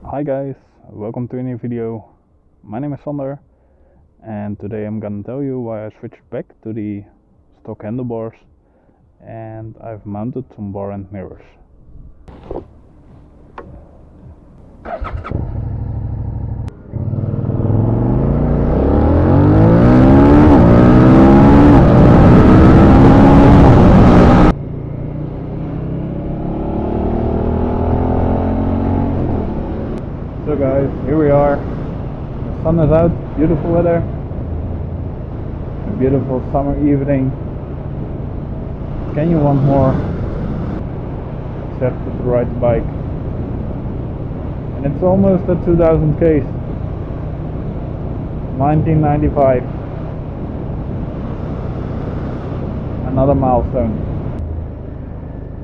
Hi guys, welcome to a new video. My name is Sander and today I'm gonna tell you why I switched back to the stock handlebars and I've mounted some bar end mirrors. So guys, here we are. The sun is out, beautiful weather. A beautiful summer evening. Can you want more? Except with the right bike. And it's almost at 2000 Ks. 1995. Another milestone.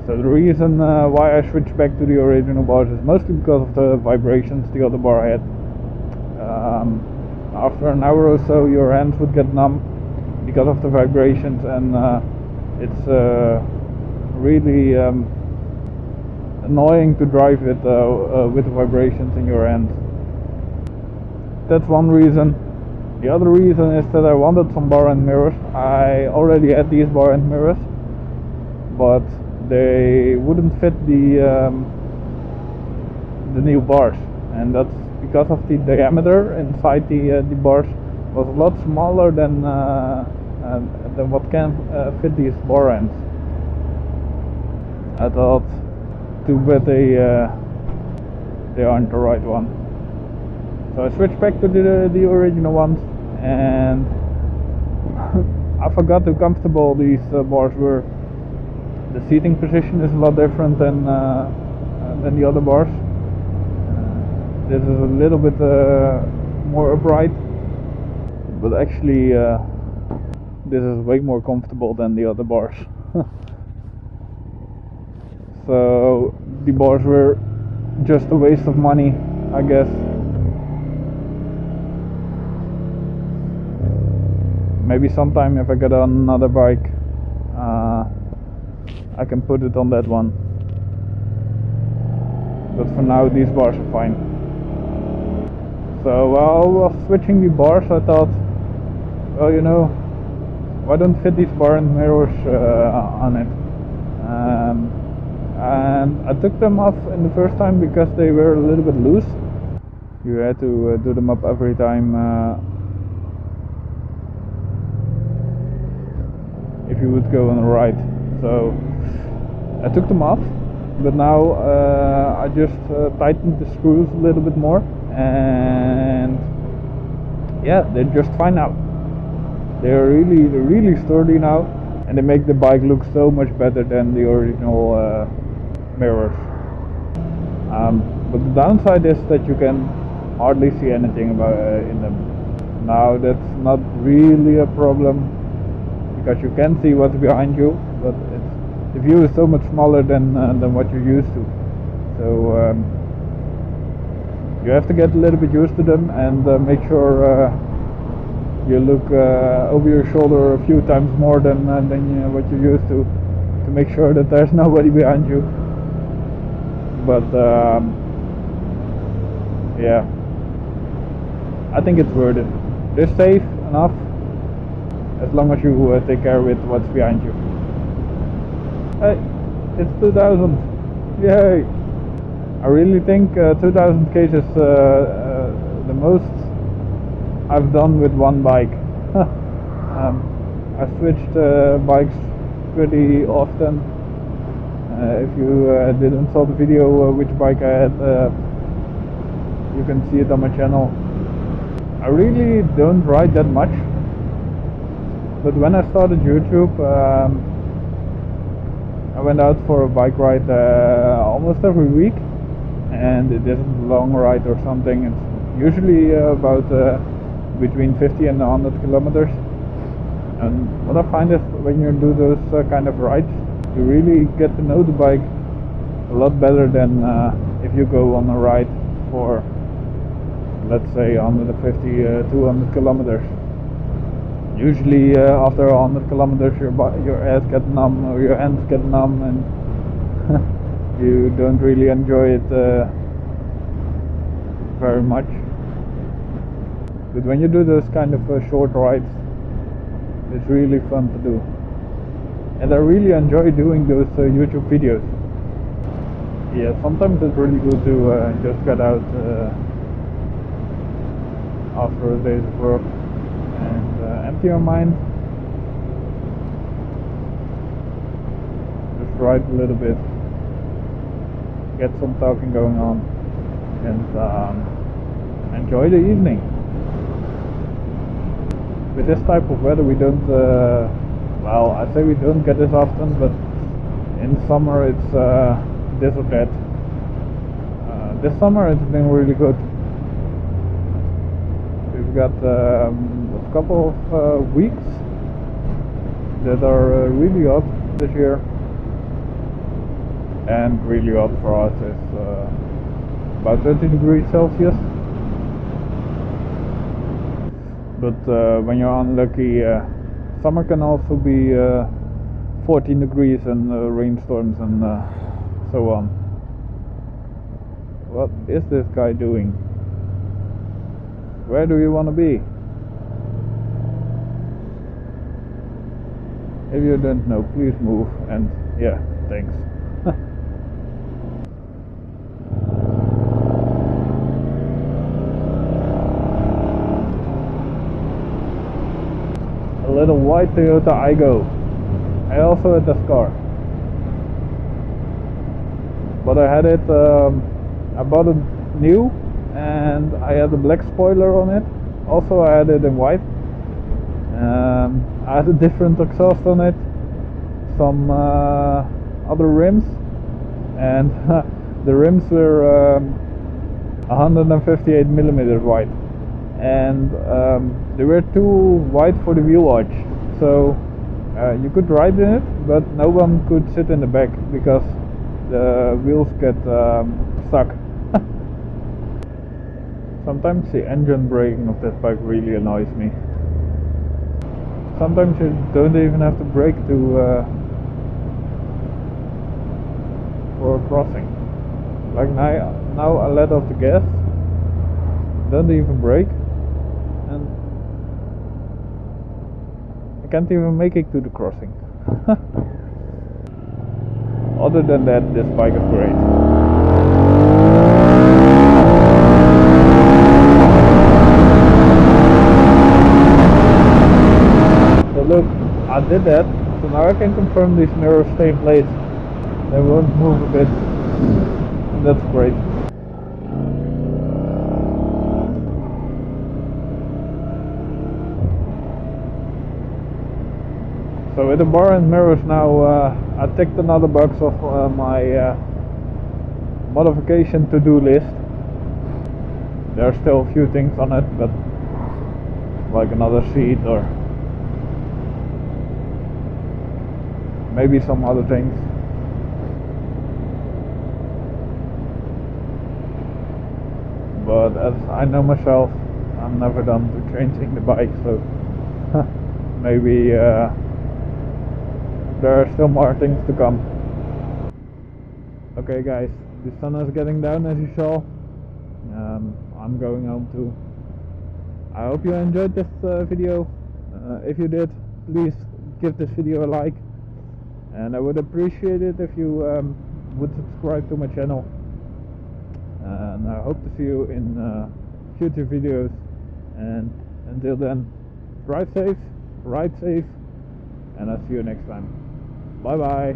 So the reason why I switched back to the original bars is mostly because of the vibrations the other bar had. After an hour or so your hands would get numb because of the vibrations, and it's really annoying to drive it with the vibrations in your hands. That's one reason. The other reason is that I wanted some bar end mirrors. I already had these bar end mirrors, but they wouldn't fit the new bars, and that's because of the diameter inside the bars was a lot smaller than what can fit these bar ends. I thought, too bad they aren't the right one. So I switched back to the original ones, and I forgot how comfortable these bars were. The seating position is a lot different than the other bars. This is a little bit more upright, but actually this is way more comfortable than the other bars. So the bars were just a waste of money, I guess. Maybe sometime if I get on another bike, I can put it on that one, but for now these bars are fine. So while I was switching the bars, I thought, well, you know, why don't fit these bar and mirrors on it? And I took them off in the first time because they were a little bit loose. You had to do them up every time if you would go on a ride. So I took them off, but now I just tightened the screws a little bit more, and yeah, they're just fine now. They're really sturdy now, and they make the bike look so much better than the original mirrors. But the downside is that you can hardly see anything in them. Now that's not really a problem, because you can see what's behind you, but the view is so much smaller than what you're used to. So you have to get a little bit used to them, and make sure you look over your shoulder a few times more than what you're used to make sure that there's nobody behind you. But yeah, I think it's worth it. They're safe enough as long as you take care with what's behind you. Hey, it's 2000. Yay! I really think 2000 Ks is the most I've done with one bike. I switched bikes pretty often. If you didn't saw the video which bike I had, you can see it on my channel. I really don't ride that much, but when I started YouTube, I went out for a bike ride almost every week, and it isn't a long ride or something. It's usually about between 50 and 100 kilometers. And what I find is when you do those kind of rides, you really get to know the bike a lot better than if you go on a ride for, let's say, 150 200 kilometers. Usually after 100 kilometers your ass gets numb, or your hands get numb, and you don't really enjoy it very much. But when you do those kind of short rides, it's really fun to do. And I really enjoy doing those YouTube videos. Yeah, sometimes it's really good to just get out after a day's work and empty your mind. Just ride a little bit, get some talking going on, and enjoy the evening. With this type of weather we don't, well, I say we don't get this often, but in summer it's this or that. This summer it's been really good. We've got a couple of weeks that are really hot this year, and really hot for us is about 30 degrees Celsius. But when you're unlucky, summer can also be 14 degrees and rainstorms and so on. What is this guy doing? Where do you want to be? If you don't know, please move, and yeah, thanks. A little white Toyota Aygo. I also had this car, but I had it, I bought it new, and I had a black spoiler on it. Also I had it in white. I had a different exhaust on it, some other rims, and the rims were 158mm wide, and they were too wide for the wheel arch, so you could ride in it, but no one could sit in the back because the wheels get stuck. Sometimes the engine braking of that bike really annoys me. Sometimes you don't even have to brake for a crossing. Like now I let off the gas, don't even brake, and I can't even make it to the crossing. Other than that, this bike is great. So look, I did that, so now I can confirm these mirrors stay in place. They won't move a bit, and that's great. So with the bar and mirrors now, I ticked another box off my modification to-do list. There are still a few things on it, but like another seat or maybe some other things. But as I know myself, I'm never done to changing the bike, so maybe there are still more things to come. Okay guys, the sun is getting down as you saw. I'm going home too. I hope you enjoyed this video. If you did, please give this video a like, and I would appreciate it if you would subscribe to my channel. And I hope to see you in future videos, and until then, drive safe, ride safe, and I'll see you next time. Bye bye.